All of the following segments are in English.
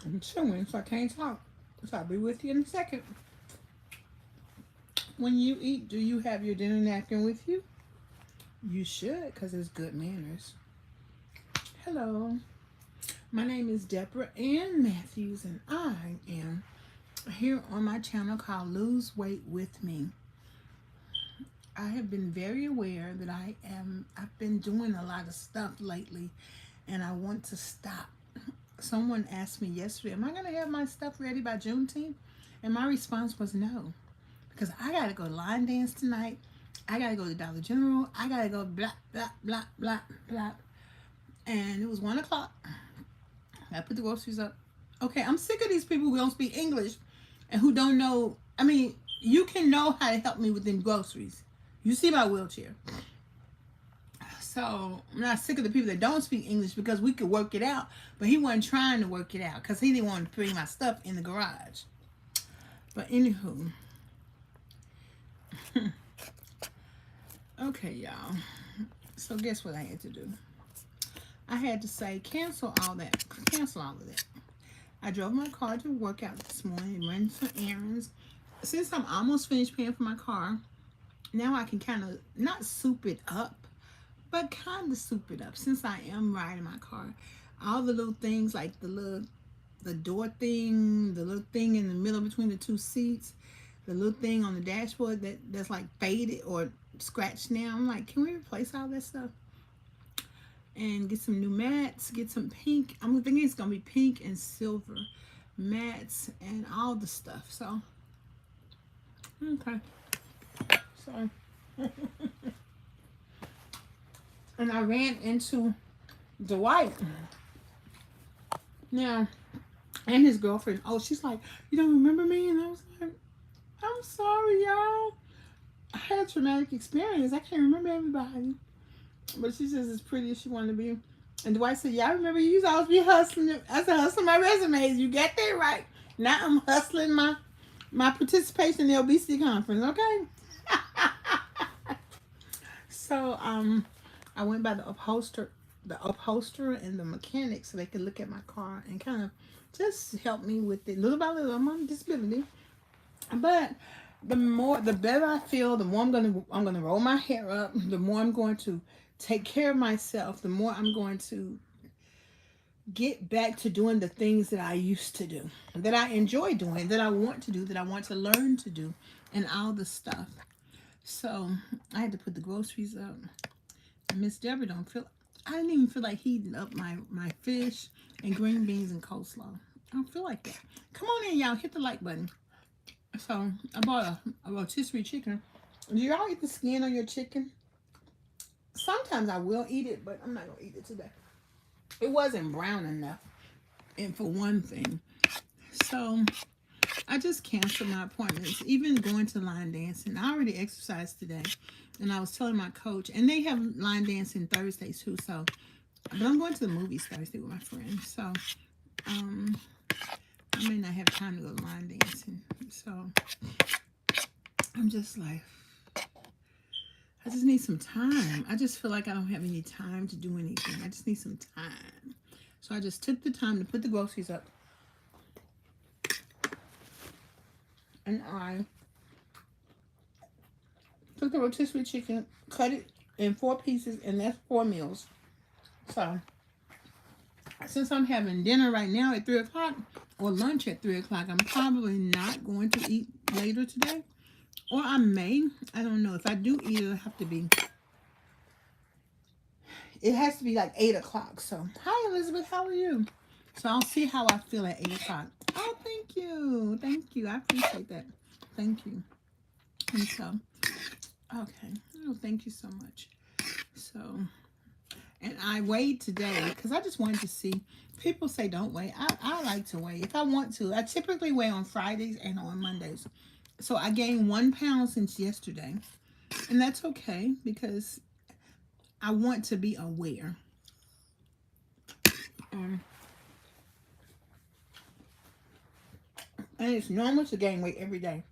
I'm chewing, so I can't talk. So I'll be with you in a second. When you eat, do you have your dinner napkin with you? You should, because it's good manners. Hello. My name is DebraAnnMatthews, and I am here on my channel called Lose Weight With Me. I have been very aware that I've been doing a lot of stuff lately, and I want to stop. Someone asked me yesterday, am I going to have my stuff ready by Juneteenth? And my response was no, because I got to go line dance tonight. I got to go to Dollar General. I got to go blah, blah, blah, blah, blah. And it was 1 o'clock. I put the groceries up. Okay, I'm sick of these people who don't speak English and who don't know. I mean, you can know how to help me with them groceries. You see my wheelchair. So I'm not sick of the people that don't speak English, because we could work it out. But he wasn't trying to work it out because he didn't want to bring my stuff in the garage. But anywho. Okay, y'all. So guess what I had to do? I had to say cancel all that. Cancel all of that. I drove my car to work out this morning, ran some errands. Since I'm almost finished paying for my car, now I can kind of not soup it up, but kind of soup it up. Since I am riding my car, all the little things like the door thing, the little thing in the middle between the two seats, the little thing on the dashboard that's like faded or scratched now. I'm like, can we replace all that stuff? And get some new mats, get some pink. I'm thinking it's gonna be pink and silver mats and all the stuff. So, okay. So, and I ran into Dwight now and his girlfriend. Oh, she's like, you don't remember me? And I was like, I'm sorry, y'all. I had a traumatic experience. I can't remember everybody. But she says as pretty as she wanted to be. And Dwight said, yeah, I remember you used to always be hustling. I said, hustling my resumes. You got that right. Now I'm hustling my participation in the Obesity Conference, okay? So I went by the upholsterer and the mechanic so they could look at my car and kind of just help me with it. Little by little, I'm on disability. But the better I feel, the more I'm gonna roll my hair up, the more I'm going to take care of myself, the more I'm going to get back to doing the things that I used to do, that I enjoy doing, that I want to do, that I want to learn to do, and all the stuff. So I had to put the groceries up. And Miss Deborah I didn't even feel like heating up my fish and green beans and coleslaw. I don't feel like that. Come on in, y'all. Hit the like button. So I bought a rotisserie chicken. Do y'all eat the skin on your chicken? Sometimes I will eat it, but I'm not going to eat it today. It wasn't brown enough, and for one thing. So I just canceled my appointments, even going to line dancing. I already exercised today, and I was telling my coach, and they have line dancing Thursdays too. So, but I'm going to the movies Thursday with my friends. So, I may not have time to go line dancing. So I'm just like, I just need some time. I just feel like I don't have any time to do anything. I just need some time. So I just took the time to put the groceries up. And I took the rotisserie chicken, cut it in 4 pieces, and that's 4 meals. So since I'm having dinner right now at 3 o'clock, or lunch at 3 o'clock, I'm probably not going to eat later today. Or I may. I don't know. If I do eat, it'll have to be. It has to be like 8 o'clock. So, hi, Elizabeth. How are you? So, I'll see how I feel at 8 o'clock. Oh, thank you. Thank you. I appreciate that. Thank you. And so, okay. Oh, thank you so much. So, and I weighed today because I just wanted to see. People say don't weigh. I like to weigh if I want to. I typically weigh on Fridays and on Mondays. So I gained 1 pound since yesterday. And that's okay because I want to be aware. And it's normal to gain weight every day.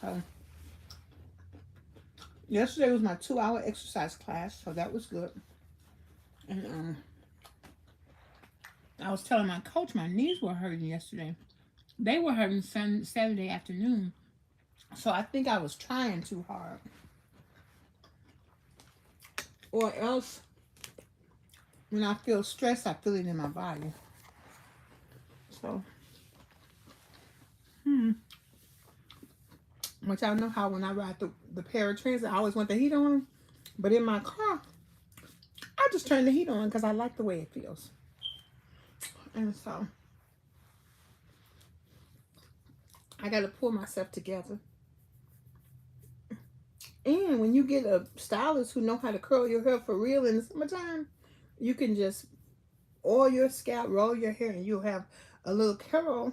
So yesterday was my 2-hour exercise class, so that was good. And I was telling my coach my knees were hurting yesterday. They were hurting Saturday afternoon. So I think I was trying too hard. Or else, when I feel stressed, I feel it in my body. So, which I know how when I ride the paratransit, I always want the heat on. But in my car, I just turn the heat on because I like the way it feels. And so, I got to pull myself together. And when you get a stylist who know how to curl your hair for real in the summertime, you can just oil your scalp, roll your hair, and you'll have a little curl,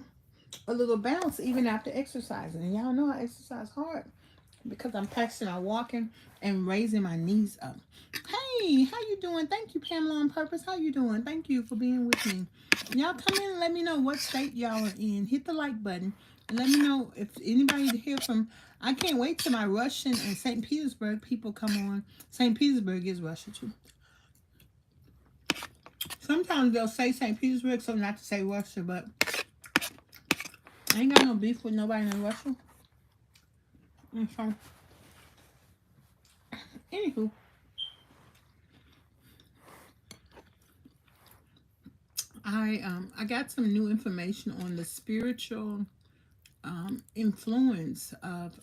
a little bounce even after exercising. And y'all know I exercise hard because I'm practicing on walking and raising my knees up. Hey, how you doing? Thank you, Pamela on Purpose. How you doing? Thank you for being with me. Y'all come in and let me know what state y'all are in. Hit the like button and let me know if anybody to hear from. I can't wait till my Russian and St. Petersburg people come on. St. Petersburg is Russia too. Sometimes they'll say St. Petersburg, so not to say Russia, but I ain't got no beef with nobody in Russia. And so, anywho, I got some new information on the spiritual influence of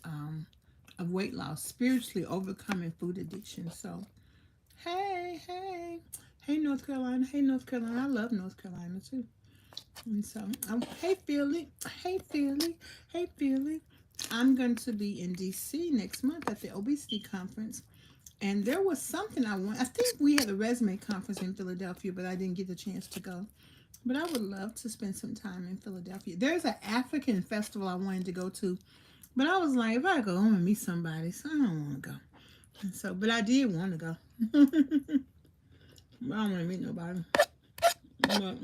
weight loss, spiritually overcoming food addiction. So, hey, North Carolina, I love North Carolina too. And so, hey Philly, I'm going to be in DC next month at the Obesity Conference. And there was something I think we had a resume conference in Philadelphia, but I didn't get the chance to go. But I would love to spend some time in Philadelphia. There's an African festival I wanted to go to, but I was like, if I go, I'm going to meet somebody, so I don't want to go. And so, but I did want to go. But I don't want to meet nobody. But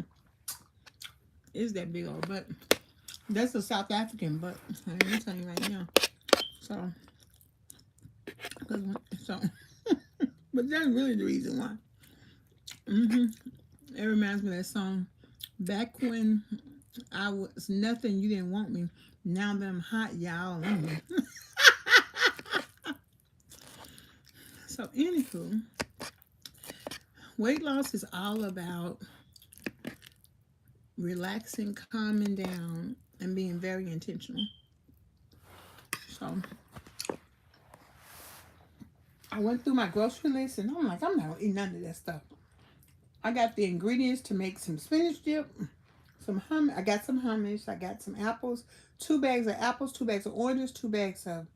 it's that big old butt. That's a South African butt. I'm telling you right now. So, but that's really the reason why. It reminds me of that song. Back when I was nothing, you didn't want me. Now that I'm hot, y'all want me. So, anywho, weight loss is all about relaxing, calming down, and being very intentional. So, I went through my grocery list and I'm like, I'm not eating none of that stuff. I got the ingredients to make some spinach dip, some hummus. I got some hummus. I got some apples, 2 bags of apples, 2 bags of oranges, 2 bags of.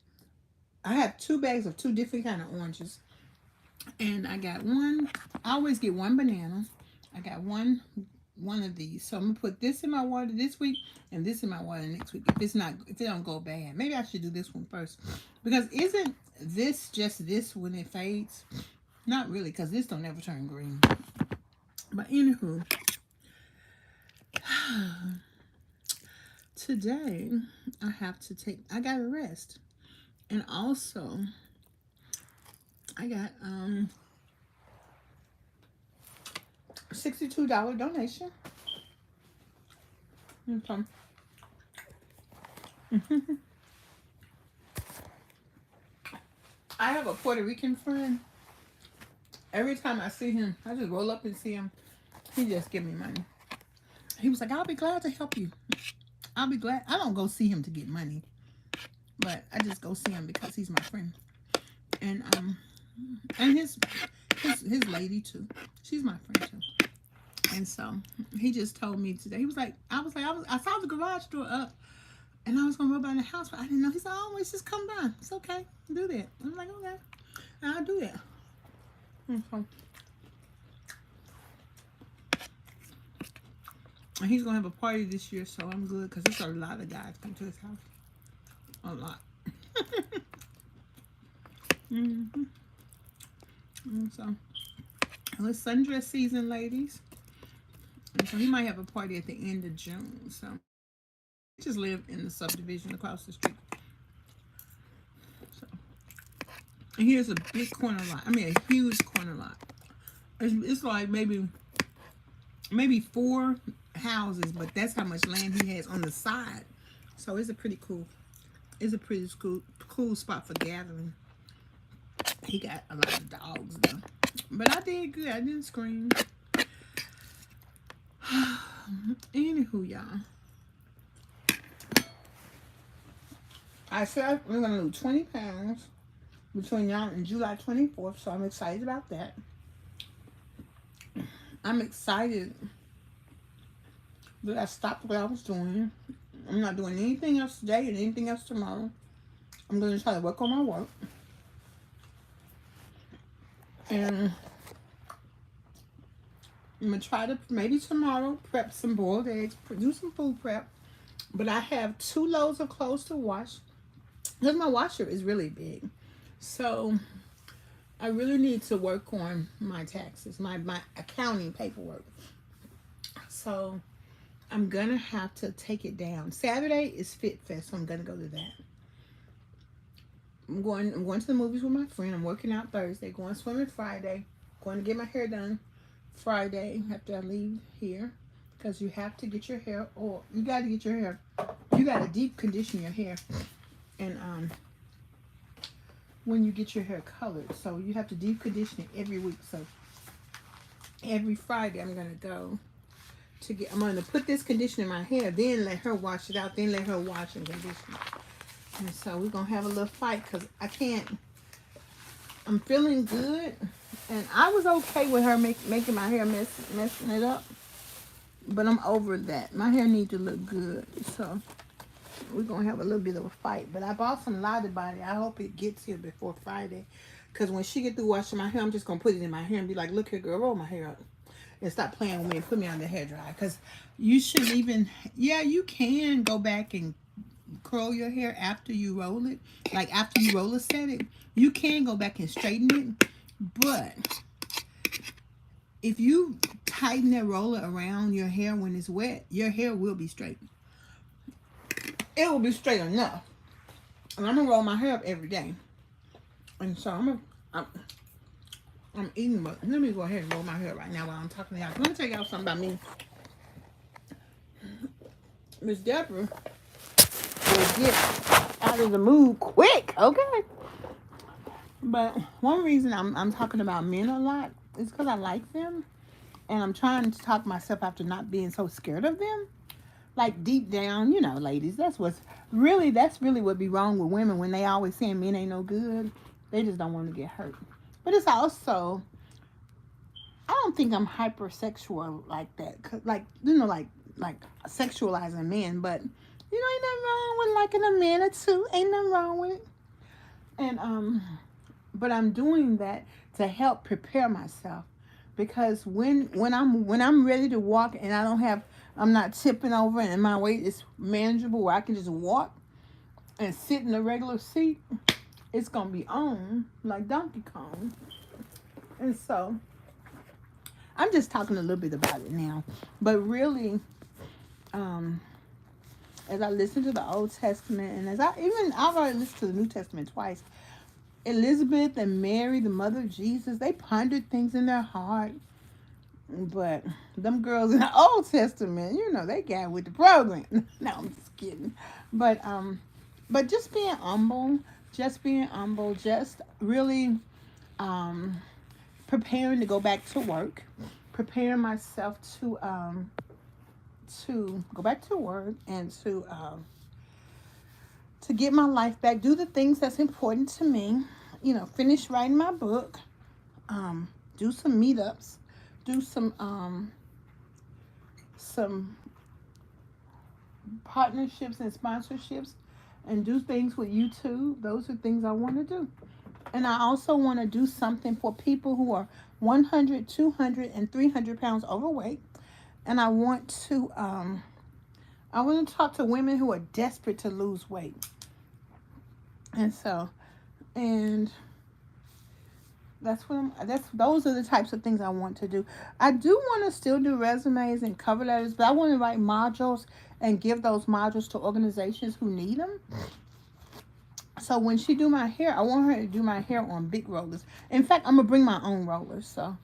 I have 2 bags of 2 different kind of oranges, and I got one. I always get 1 banana. I got one of these. So I'm gonna put this in my water this week and this in my water next week. If it don't go bad, maybe I should do this one first, because isn't this just this when it fades? Not really, because this don't ever turn green. But anywho, today I got a rest. And also, I got $62 donation. Okay. I have a Puerto Rican friend. Every time I see him, I just roll up and see him. He just give me money. He was like, I'll be glad to help you. I'll be glad. I don't go see him to get money, but I just go see him because he's my friend. And his lady too. She's my friend too. And so he just told me today. He was like, I saw the garage door up, and I was gonna go by the house, but I didn't know. He said, always just come by. It's okay. Do that. I'm like, okay, I'll do that. Okay. And he's gonna have a party this year, so I'm good because there's a lot of guys come to his house. A lot. And so, it's sundress season, ladies. And so he might have a party at the end of June. So we just live in the subdivision across the street. So, and here's a big corner lot. I mean, a huge corner lot. It's like maybe 4 houses, but that's how much land he has on the side. So it's a pretty cool spot for gathering. He got a lot of dogs though. But I did good. I didn't scream. Anywho, y'all. I said we're going to lose 20 pounds between now and July 24th, so I'm excited about that. I'm excited that I stopped what I was doing. I'm not doing anything else today and anything else tomorrow. I'm going to try to work on my work. And I'm going to try to, maybe tomorrow, prep some boiled eggs, do some food prep. But I have 2 loads of clothes to wash because my washer is really big. So I really need to work on my taxes, my accounting paperwork. So I'm going to have to take it down. Saturday is Fit Fest, so I'm going to go to that. I'm going to the movies with my friend. I'm working out Thursday, going swimming Friday, going to get my hair done Friday after I leave here, because you have to get your hair, or you got to get your hair, you got to deep condition your hair, and when you get your hair colored, so you have to deep condition it every week. So every Friday I'm gonna go to get, I'm gonna put this conditioner in my hair, then let her wash it out, then let her wash and condition it. And so we're gonna have a little fight because I can't, I'm feeling good, and I was okay with her making my hair messing it up, but I'm over that. My hair needs to look good, so we're gonna have a little bit of a fight. But I bought some Lottie Body. I hope it gets here before Friday, because when she get through washing my hair, I'm just gonna put it in my hair and be like, look here, girl, roll my hair up and stop playing with me and put me on the hair dryer. Because you should even, yeah, you can go back and curl your hair after you roll it, like after you roller set it. You can go back and straighten it, but if you tighten that roller around your hair when it's wet, your hair will be straight. It will be straight enough. And I'm gonna roll my hair up every day. And so I'm eating, but let me go ahead and roll my hair right now while I'm talking to y'all. Let me tell y'all something about me. Miss Deborah will get out of the mood quick, okay? But one reason I'm talking about men a lot is because I like them, and I'm trying to talk myself after not being so scared of them. Like deep down, you know, ladies, that's really what be wrong with women when they always saying men ain't no good. They just don't want to get hurt. But it's also, I don't think I'm hypersexual like that. Cause like, you know, like sexualizing men. But, you know, ain't nothing wrong with liking a man or two. Ain't nothing wrong with it. And, but I'm doing that to help prepare myself. Because when I'm ready to walk and I'm not tipping over and my weight is manageable where I can just walk and sit in a regular seat, it's going to be on like Donkey Kong. And so I'm just talking a little bit about it now. But really, as I listen to the Old Testament, and I've already listened to the New Testament twice, Elizabeth and Mary, the mother of Jesus, they pondered things in their heart. But them girls in the Old Testament, you know, they got with the program. No, I'm just kidding. But just being humble, just really preparing to go back to work, preparing myself to go back to work and to get my life back, do the things that's important to me, you know, finish writing my book, do some meetups, do some partnerships and sponsorships, and do things with YouTube. Those are things I want to do. And I also want to do something for people who are 100, 200, and 300 pounds overweight. And I want to talk to women who are desperate to lose weight. And those are the types of things I want to do. I do want to still do resumes and cover letters, but I want to write modules and give those modules to organizations who need them. So when she do my hair, I want her to do my hair on big rollers. In fact, I'm going to bring my own rollers. So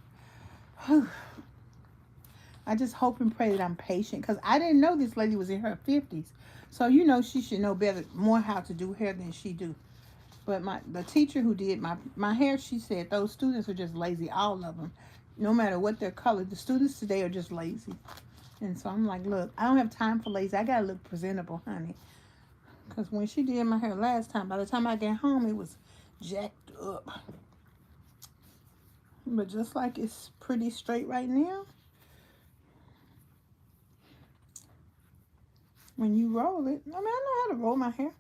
I just hope and pray that I'm patient, because I didn't know this lady was in her 50s. So, you know, she should know better, more how to do hair than she do. But the teacher who did my hair, she said those students are just lazy, all of them. No matter what their color, the students today are just lazy. And so I'm like, look, I don't have time for lazy. I got to look presentable, honey. Because when she did my hair last time, by the time I get home, it was jacked up. But just like it's pretty straight right now, when you roll it, I mean, I know how to roll my hair.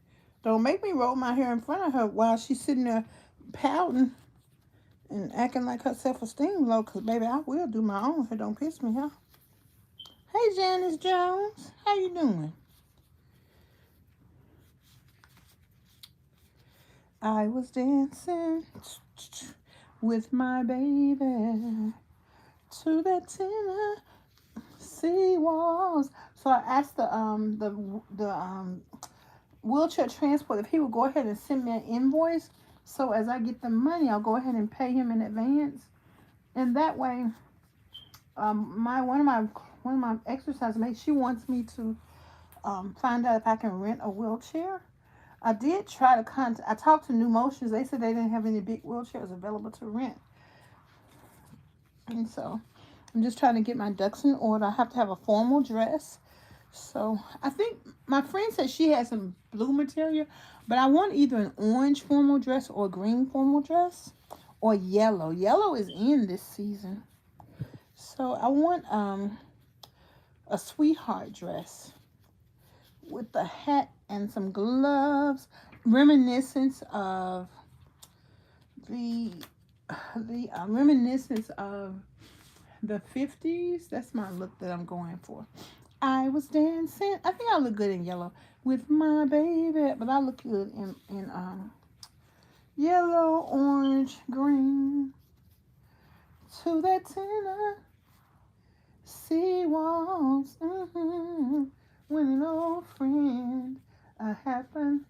Don't make me roll my hair in front of her while she's sitting there pouting and acting like her self-esteem low, because, baby, I will do my own hair. Don't piss me off. Hey, Janice Jones. How you doing? I was dancing with my baby to the Tennessee walls. So I asked the wheelchair transport if he would go ahead and send me an invoice. So as I get the money, I'll go ahead and pay him in advance. And that way, one of my exercise mates, she wants me to find out if I can rent a wheelchair. I did try to I talked to New Motions. They said they didn't have any big wheelchairs available to rent. And so I'm just trying to get my ducks in order. I have to have a formal dress. So I think my friend said she has some blue material, but I want either an orange formal dress or a green formal dress or yellow. Yellow is in this season. So I want a sweetheart dress with a hat and some gloves, reminiscence of the 50s. That's my look that I'm going for. I was dancing. I think I look good in yellow with my baby, but I look good in yellow, orange, green. To that Tennessee walls. When an old friend I happen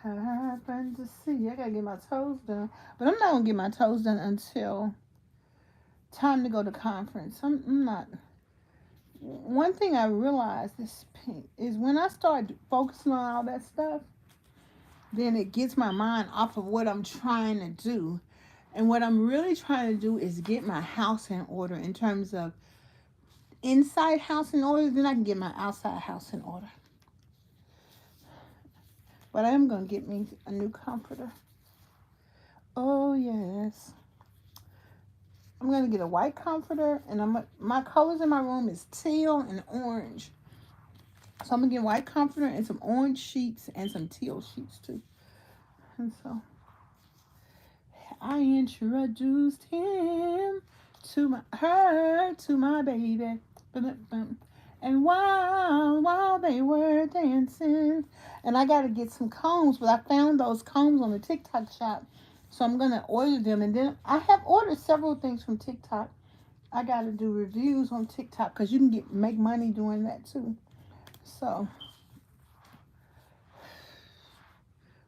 to see. I gotta get my toes done, but I'm not gonna get my toes done until time to go to conference. I'm not. One thing I realized is when I start focusing on all that stuff, then it gets my mind off of what I'm trying to do. And what I'm really trying to do is get my house in order in terms of inside house in order, then I can get my outside house in order. But I am going to get me a new comforter. Oh, yes. I'm going to get a white comforter, and my colors in my room is teal and orange. So I'm going to get a white comforter and some orange sheets and some teal sheets, too. And so I introduced him to my baby. And while they were dancing, and I got to get some combs, but I found those combs on the TikTok shop, so I'm going to order them. And then I have ordered several things from TikTok. I got to do reviews on TikTok, because you can make money doing that too. So,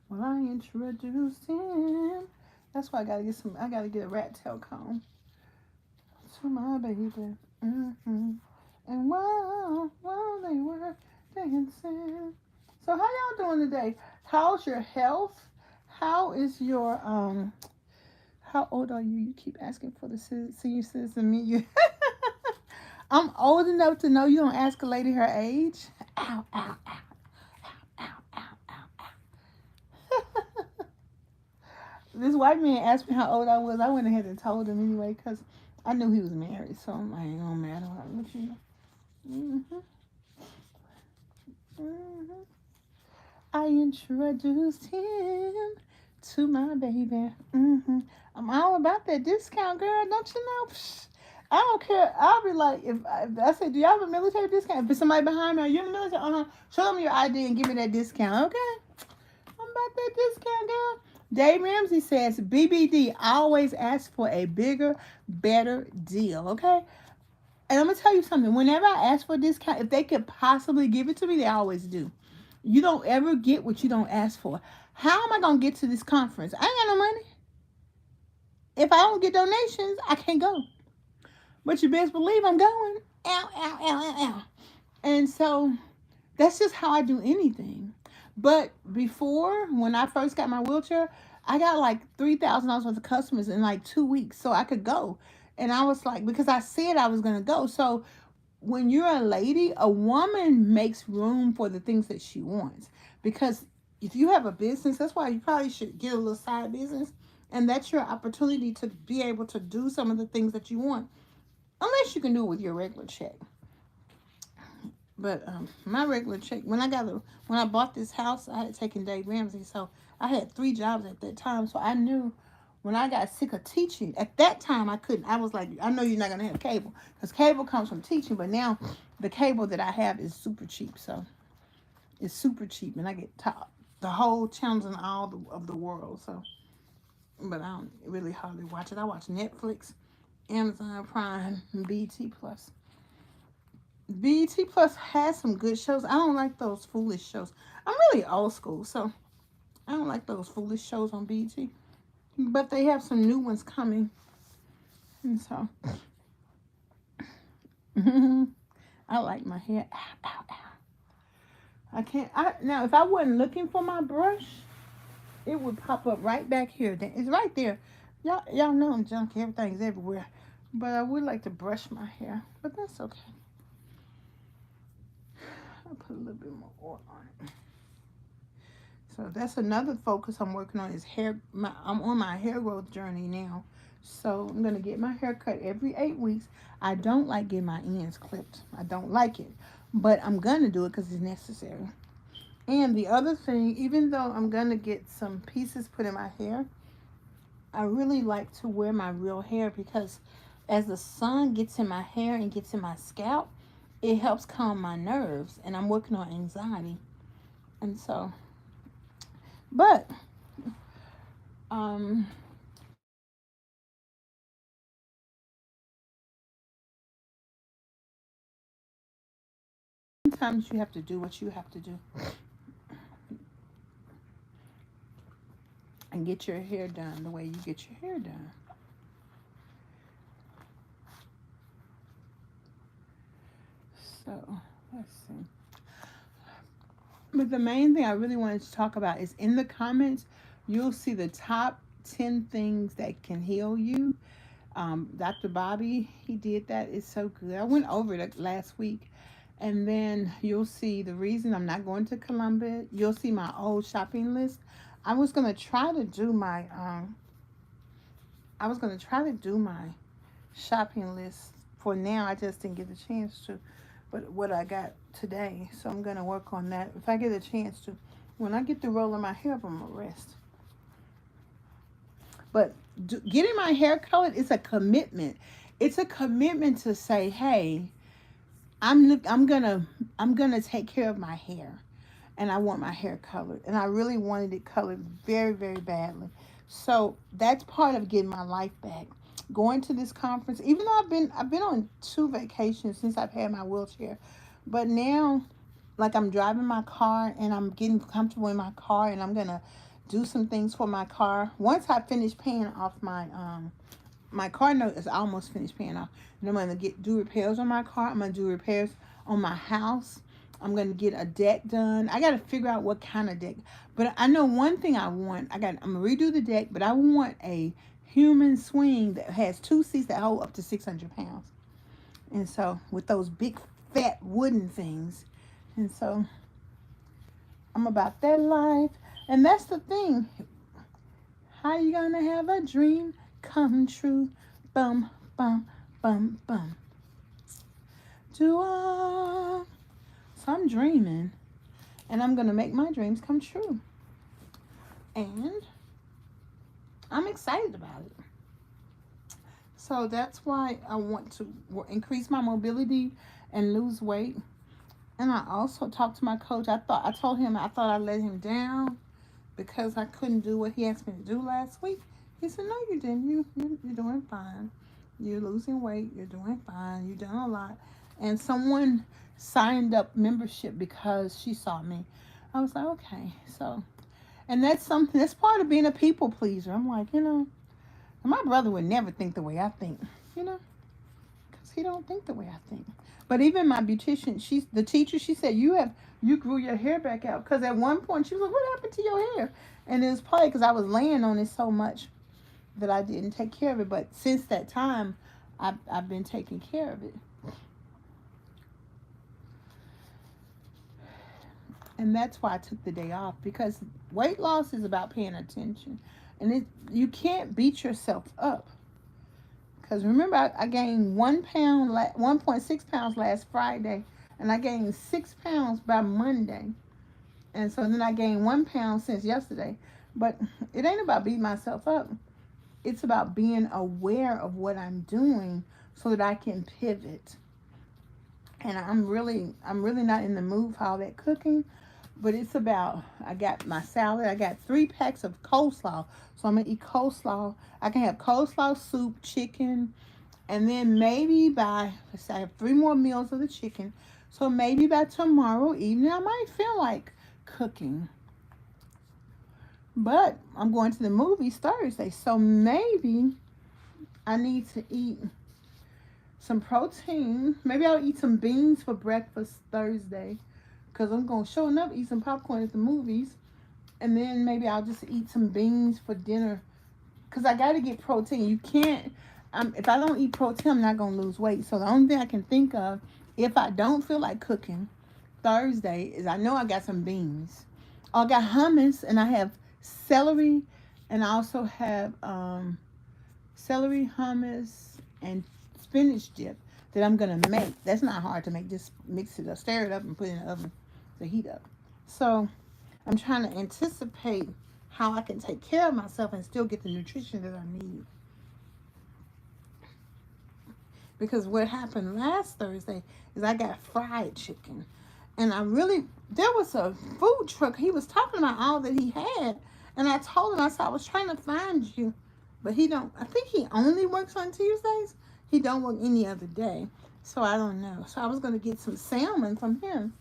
well, I introduced him. That's why I got to get a rat tail comb to my baby. And while they were dancing. So how y'all doing today? How's your health? How is your how old are you? You keep asking for the senior citizen me. I'm old enough to know you don't ask a lady her age. Ow, ow, ow, ow, ow, ow, ow. This white man asked me how old I was. I went ahead and told him anyway, because I knew he was married, so I'm like, it don't matter what you know. I introduced him to my baby. I'm all about that discount, girl. Don't you know? I don't care. I'll be like, if I say, do y'all have a military discount? If there's somebody behind me, are you in the military? Show them your ID and give me that discount, okay? I'm about that discount, girl. Dave Ramsey says, BBD, always ask for a bigger, better deal, okay? And I'm going to tell you something. Whenever I ask for a discount, if they could possibly give it to me, they always do. You don't ever get what you don't ask for. How am I going to get to this conference? I ain't got no money. If I don't get donations, I can't go. But you best believe I'm going. ow, ow, ow, ow, ow. And so that's just how I do anything. But before, when I first got my wheelchair, I got like $3,000 worth of customers in like 2 weeks, so I could go. And I was like, because I said I was gonna go. So when you're a lady, a woman makes room for the things that she wants. Because if you have a business, that's why you probably should get a little side business. And that's your opportunity to be able to do some of the things that you want. Unless you can do it with your regular check. But my regular check, when I bought this house, I had taken Dave Ramsey, so I had 3 jobs at that time. So I knew when I got sick of teaching, at that time I couldn't. I was like, I know you're not gonna have cable because cable comes from teaching, but now the cable that I have is super cheap. So it's super cheap, and I get the whole channels in all of the world. So, but I don't really hardly watch it. I watch Netflix, Amazon Prime, and BT Plus. BT Plus has some good shows. I don't like those foolish shows. I'm really old school, so I don't like those foolish shows on BT. But they have some new ones coming. And so I like my hair. Ow, ow, ow. I can't now if I wasn't looking for my brush, it would pop up right back here. It's right there. Y'all know I'm junky. Everything's everywhere. But I would like to brush my hair. But that's okay. I'll put a little bit more oil on it. So that's another focus I'm working on is hair. I'm on my hair growth journey now. So I'm going to get my hair cut every 8 weeks. I don't like getting my ends clipped. I don't like it. But I'm going to do it because it's necessary. And the other thing, even though I'm going to get some pieces put in my hair, I really like to wear my real hair because as the sun gets in my hair and gets in my scalp, it helps calm my nerves. And I'm working on anxiety. And so, but, sometimes you have to do what you have to do and get your hair done the way you get your hair done. So, let's see. But the main thing I really wanted to talk about is in the comments, you'll see the top 10 things that can heal you. Dr. Bobby, he did that. It's so good. I went over it last week. And then you'll see the reason I'm not going to Columbia. You'll see my old shopping list. I was going to try to do my shopping list for now. I just didn't get the chance to. But what I got today, so I'm going to work on that. If I get a chance to, when I get to rolling my hair up, I'm going to rest. But getting my hair colored is a commitment. It's a commitment to say, hey, I'm gonna take care of my hair, and I want my hair colored, and I really wanted it colored very, very badly. So that's part of getting my life back. Going to this conference, even though I've been on 2 vacations since I've had my wheelchair, but now, like I'm driving my car and I'm getting comfortable in my car, and I'm gonna do some things for my car. Once I finish paying off my car note is almost finished paying off. And I'm going to do repairs on my car. I'm going to do repairs on my house. I'm going to get a deck done. I got to figure out what kind of deck. But I know one thing I want. I'm going to redo the deck, but I want a human swing that has 2 seats that hold up to 600 pounds. And so with those big fat wooden things. And so I'm about that life. And that's the thing. How you going to have a dream come true? Bum, bum, bum, bum. So I'm dreaming, and I'm gonna make my dreams come true, and I'm excited about it. So that's why I want to increase my mobility and lose weight. And I also talked to my coach. I told him I thought I let him down because I couldn't do what he asked me to do last week. He said, no, you didn't. You're doing fine. You're losing weight. You're doing fine. You've done a lot. And someone signed up membership because she saw me. I was like, okay. So, and that's something, that's part of being a people pleaser. I'm like, my brother would never think the way I think, because he don't think the way I think. But even my beautician, the teacher, she said, you grew your hair back out. Because at one point, she was like, what happened to your hair? And it was probably because I was laying on it so much that I didn't take care of it. But since that time, I've been taking care of it. And that's why I took the day off, because weight loss is about paying attention. And you can't beat yourself up. Because remember, I gained 1.6 pounds last Friday, and I gained 6 pounds by Monday. And so then I gained 1 pound since yesterday. But it ain't about beating myself up. It's about being aware of what I'm doing so that I can pivot. And I'm really not in the mood for all that cooking. But it's about, I got my salad. I got 3 packs of coleslaw. So I'm going to eat coleslaw. I can have coleslaw, soup, chicken. And then maybe I have 3 more meals of the chicken. So maybe by tomorrow evening, I might feel like cooking. But I'm going to the movies Thursday. So maybe I need to eat some protein. Maybe I'll eat some beans for breakfast Thursday. Because I'm going to show enough eat some popcorn at the movies. And then maybe I'll just eat some beans for dinner. Because I got to get protein. You can't, if I don't eat protein, I'm not going to lose weight. So the only thing I can think of, if I don't feel like cooking Thursday, is I know I got some beans. I got hummus, and I have celery. And I also have celery, hummus, and spinach dip that I'm going to make. That's not hard to make. Just mix it up, stir it up, and put it in the oven to heat up. So I'm trying to anticipate how I can take care of myself and still get the nutrition that I need. Because what happened last Thursday is I got fried chicken. And there was a food truck. He was talking about all that he had. And I told him, I said, I was trying to find you. But I think he only works on Tuesdays. He don't work any other day. So I don't know. So I was going to get some salmon from him.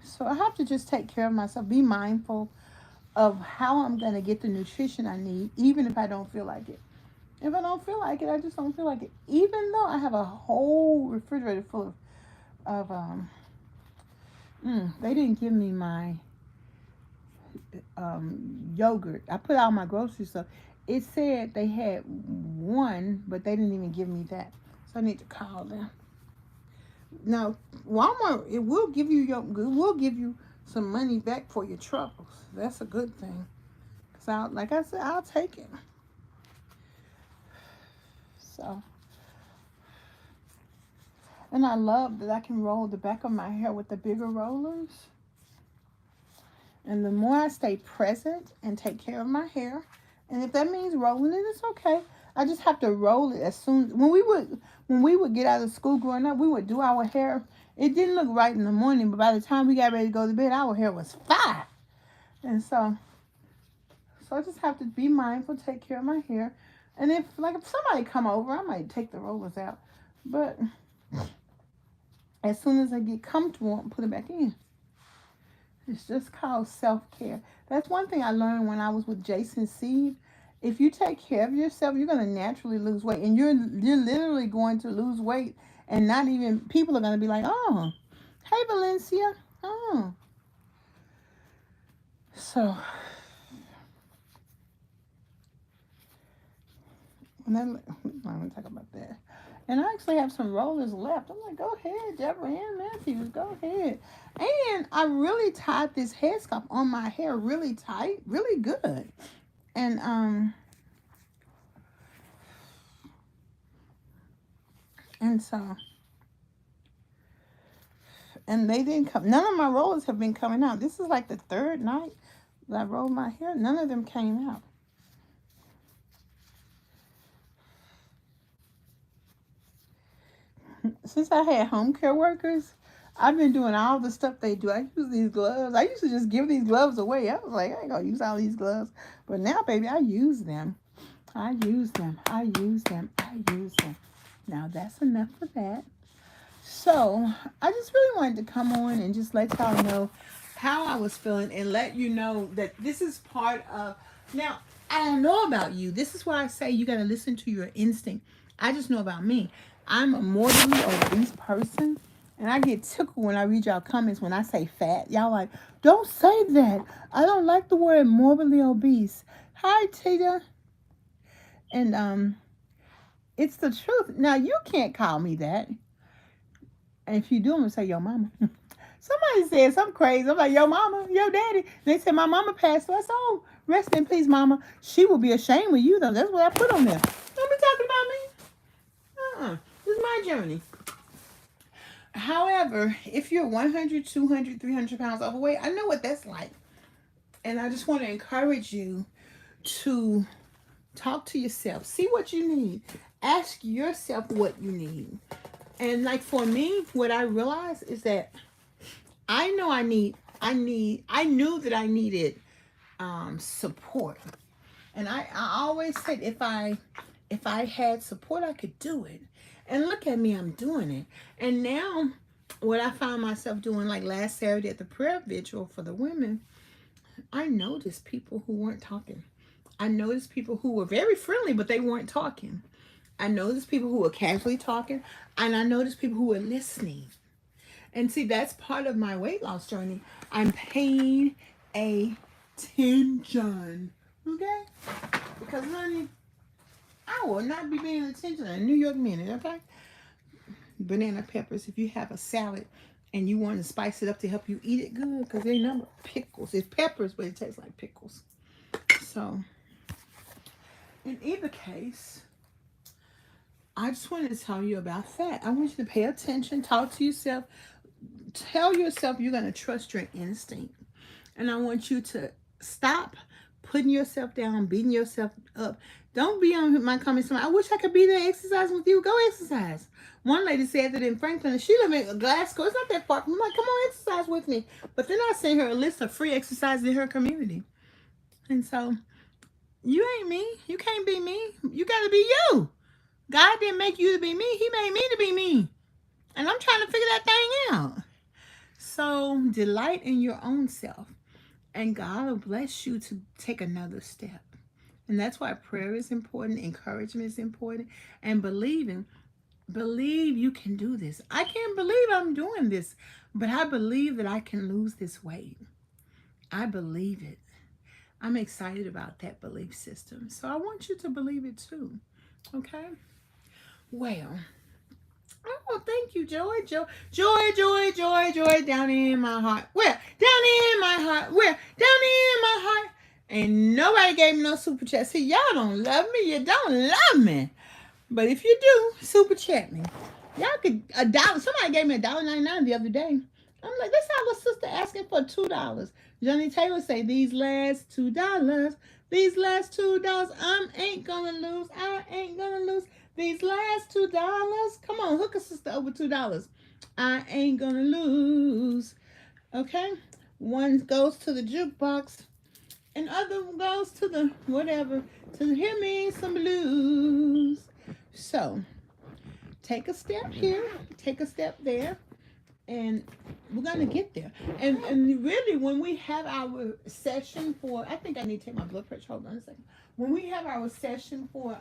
So I have to just take care of myself. Be mindful of how I'm going to get the nutrition I need, even if I don't feel like it. If I don't feel like it, I just don't feel like it. Even though I have a whole refrigerator full of they didn't give me my yogurt. I put out my grocery stuff. It said they had one, but they didn't even give me that. So I need to call them. Now, Walmart, it will give you some money back for your troubles. That's a good thing. Because like I said, I'll take it. So, and I love that I can roll the back of my hair with the bigger rollers. And the more I stay present and take care of my hair, and if that means rolling it, it's okay. I just have to roll it as soon. When we would get out of school growing up, we would do our hair. It didn't look right in the morning, but by the time we got ready to go to bed, our hair was fine. And so I just have to be mindful, take care of my hair. And if somebody come over, I might take the rollers out. But as soon as I get comfortable, I'll put it back in. It's just called self-care. That's one thing I learned when I was with Jason Seed. If you take care of yourself, you're going to naturally lose weight. And you're literally going to lose weight. And not even, people are going to be like, oh, hey, Valencia. Oh. So, and then, I'm going to talk about that. And I actually have some rollers left. I'm like, go ahead, DebraAnnMatthews, go ahead. And I really tied this headscarf on my hair really tight, really good. And so, and they didn't come. None of my rollers have been coming out. This is like the third night that I rolled my hair. None of them came out. Since I had home care workers, I've been doing all the stuff they do. I use these gloves. I used to just give these gloves away. I was like, I ain't gonna use all these gloves. But now, baby, I use them. I use them. Now, that's enough for that. So, I just really wanted to come on and just let y'all know how I was feeling and let you know that this is part of... Now, I don't know about you. This is why I say you got to listen to your instinct. I just know about me. I'm a morbidly obese person. And I get tickled when I read y'all comments when I say fat. Y'all like, don't say that. I don't like the word morbidly obese. Hi, Tita. And it's the truth. Now, you can't call me that. And if you do, I'm going to say, yo, mama. Somebody said something crazy. I'm like, yo, mama, yo, daddy. They said, my mama passed away. So, rest in peace, mama. She will be ashamed with you, though. That's what I put on there. Don't be talking about me. This is my journey. However, if you're 100, 200, 300 pounds overweight, I know what that's like. And I just want to encourage you to talk to yourself. See what you need. Ask yourself what you need. And like for me, what I realized is that I know I knew that I needed support. And I always said if I had support, I could do it. And look at me, I'm doing it. And now what I found myself doing, like last Saturday at the prayer vigil for the women, I noticed people who weren't talking. I noticed people who were very friendly, but they weren't talking. I noticed people who were casually talking, and I noticed people who were listening. And see, that's part of my weight loss journey. I'm paying attention, okay? Because, honey, I will not be paying attention in a New York minute, okay? Banana peppers, if you have a salad and you want to spice it up to help you eat it good, because they're not pickles. It's peppers, but it tastes like pickles. So, in either case, I just wanted to tell you about fat. I want you to pay attention, talk to yourself, tell yourself you're going to trust your instinct. And I want you to stop putting yourself down, beating yourself up. Don't be on my comments. I wish I could be there exercising with you. Go exercise. One lady said that in Franklin, and she lives in Glasgow. It's not that far from me. I'm like, come on, exercise with me. But then I sent her a list of free exercises in her community. And so, you ain't me. You can't be me. You got to be you. God didn't make you to be me. He made me to be me. And I'm trying to figure that thing out. So, delight in your own self. And God will bless you to take another step. And that's why prayer is important. Encouragement is important. And believe you can do this. I can't believe I'm doing this. But I believe that I can lose this weight. I believe it. I'm excited about that belief system. So I want you to believe it too. Okay? Well, oh, thank you, Joy. Joy down in my heart. Where? Down in my heart. Where? Down in my heart. And nobody gave me no super chat. See, y'all don't love me. You don't love me. But if you do, super chat me. Y'all could $1. Somebody gave me $1.99 the other day. I'm like, that's our little sister asking for $2. Johnny Taylor say, these last $2, these last $2, I ain't gonna lose. These last $2, come on, hook a sister over $2. I ain't gonna lose. Okay? One goes to the jukebox, and other goes to the whatever, to hear me some blues. So, take a step here, take a step there, and we're gonna get there. And really, when we have our session for, I think I need to take my blood pressure. Hold on a second. When we have our session for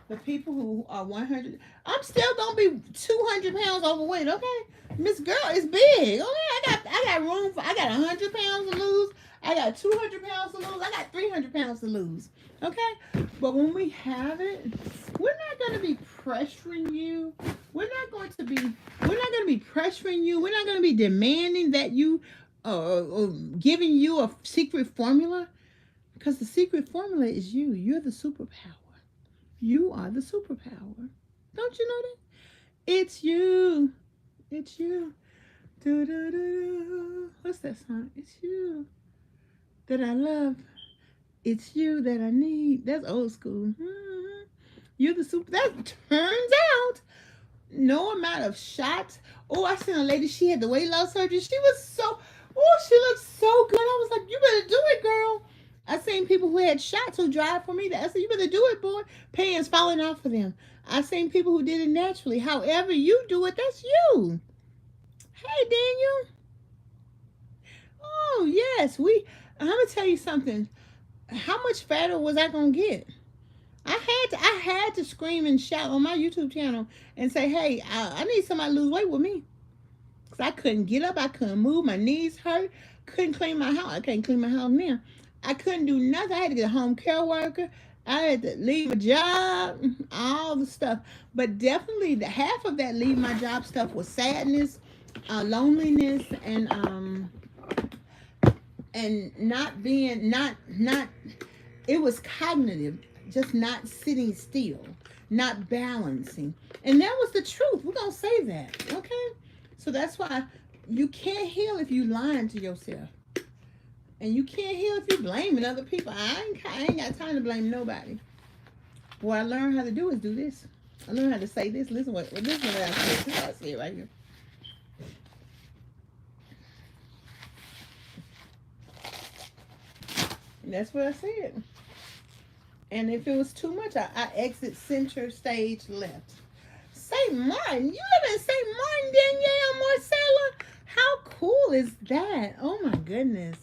the people who are 100, I'm still gonna be 200 pounds overweight. Okay, Miss Girl is big. Okay, I got room for. I got 100 pounds to lose. I got 200 pounds to lose. I got 300 pounds to lose. Okay, but when we have it, we're not gonna be pressuring you. We're not going to be pressuring you. We're not going to be demanding that you, giving you a secret formula, because the secret formula is you. You're the superpower. You are the superpower. Don't you know that? It's you. It's you. Do-do-do-do. What's that song? It's you that I love. It's you that I need. That's old school. Mm-hmm. You're the super. That turns out no amount of shots. Oh, I seen a lady. She had the weight loss surgery. She looked so good. I was like, you better do it, girl. I seen people who had shots who drive for me. I said, you better do it, boy. Pants falling off of them. I seen people who did it naturally. However you do it, that's you. Hey, Daniel. Oh, yes. I'm going to tell you something. How much fatter was I going to get? I I had to scream and shout on my YouTube channel and say, hey, I need somebody to lose weight with me. Because I couldn't get up. I couldn't move. My knees hurt. Couldn't clean my house. I can't clean my house now. I couldn't do nothing. I had to get a home care worker. I had to leave my job. All the stuff. But definitely half of that leave my job stuff was sadness, loneliness, and not being, not, it was cognitive, just not sitting still, not balancing. And that was the truth. We're going to say that, okay? So that's why you can't heal if you lying to yourself. And you can't heal if you blaming other people. I ain't got time to blame nobody. What I learned how to do is do this. I learned how to say this. Listen what I said. This is what I said right here. And that's what I said. And if it was too much, I exit center stage left. St. Martin. You live in St. Martin, Danielle Marcella? How cool is that? Oh my goodness.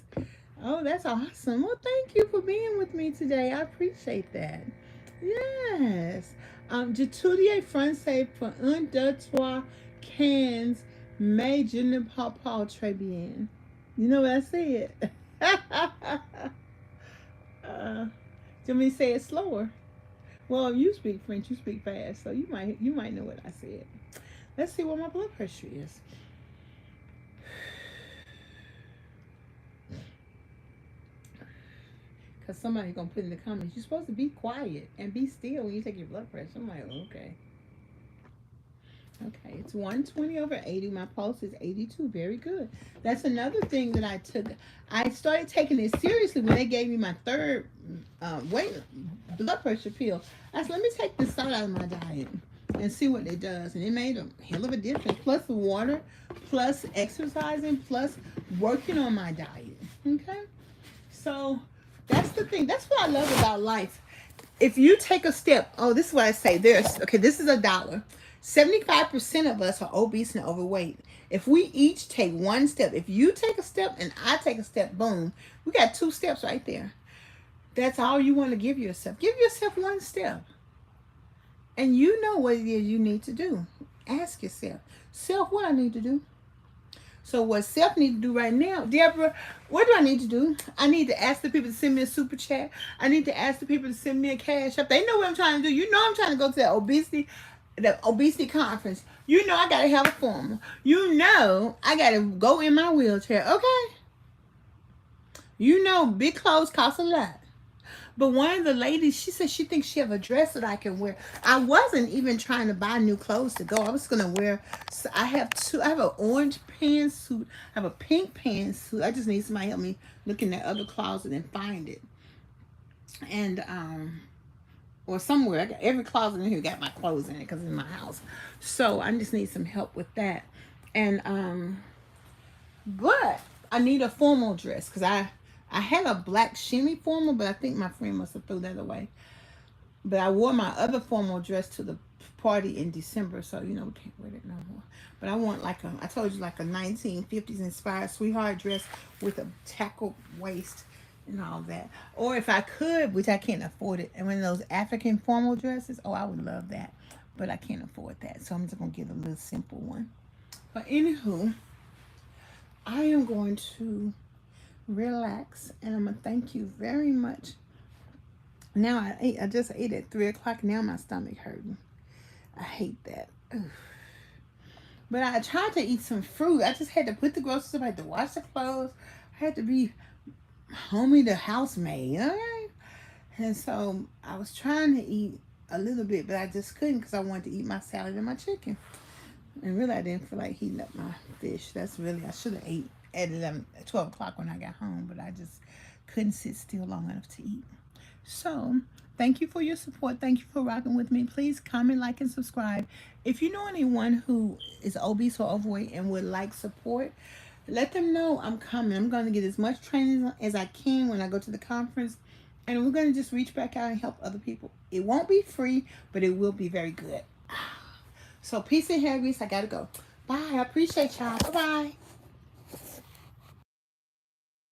Oh, that's awesome. Well, thank you for being with me today. I appreciate that. Yes. Je tout français pour un, deux, trois, quinze, mais je ne parle pas très bien. You know what I said? Do you want me to say it slower? Well, if you speak French, you speak fast, so you might know what I said. Let's see what my blood pressure is. Because somebody's going to put in the comments, you're supposed to be quiet and be still when you take your blood pressure. I'm like, okay. Okay, it's 120/80. My pulse is 82. Very good. That's another thing that I took. I started taking it seriously when they gave me my third blood pressure pill. I said, let me take the salt out of my diet and see what it does. And it made a hell of a difference. Plus the water, plus exercising, plus working on my diet. Okay? So that's the thing. That's what I love about life. If you take a step, oh, this is what I say. Okay, this is $1. 75% of us are obese and overweight. If we each take one step, if you take a step and I take a step, boom, we got 2 steps right there. That's all you want to give yourself. Give yourself one step. And you know what it is you need to do. Ask yourself, self, what I need to do? So what self need to do right now, Deborah, what do I need to do? I need to ask the people to send me a super chat. I need to ask the people to send me a Cashapp. They know what I'm trying to do. You know I'm trying to go to that obesity conference. You know I gotta have a formal. You know I gotta go in my wheelchair. Okay. You know big clothes cost a lot. But one of the ladies, she said she thinks she have a dress that I can wear. I wasn't even trying to buy new clothes to go. I was gonna wear. I have an orange pantsuit. I have a pink pantsuit. I just need somebody to help me look in that other closet and find it. And or somewhere. I got every closet in here got my clothes in it because it's in my house. So I just need some help with that. And but I need a formal dress because I had a black shimmy formal, but I think my friend must have threw that away. But I wore my other formal dress to the party in December, so you know we can't wear it no more. But I want like I told you, like a 1950s inspired sweetheart dress with a tackle waist and all that. Or if I could, which I can't afford it, and one of those African formal dresses, oh, I would love that. But I can't afford that, so I'm just going to get a little simple one. But anywho, I am going to relax, and I'm going to thank you very much. Now I just ate at 3 o'clock. Now my stomach hurting. I hate that. Ugh. But I tried to eat some fruit. I just had to put the groceries up. I had to wash the clothes. I had to be homie the housemaid, okay? And so I was trying to eat a little bit, but I just couldn't because I wanted to eat my salad and my chicken. And really, I didn't feel like heating up my fish. That's really, I should have ate at 12 o'clock when I got home, but I just couldn't sit still long enough to eat. So thank you for your support. Thank you for rocking with me. Please comment, like, and subscribe. If you know anyone who is obese or overweight and would like support, let them know I'm coming. I'm going to get as much training as I can when I go to the conference. And we're going to just reach back out and help other people. It won't be free, but it will be very good. So peace and hair grease. I got to go. Bye. I appreciate y'all. Bye-bye.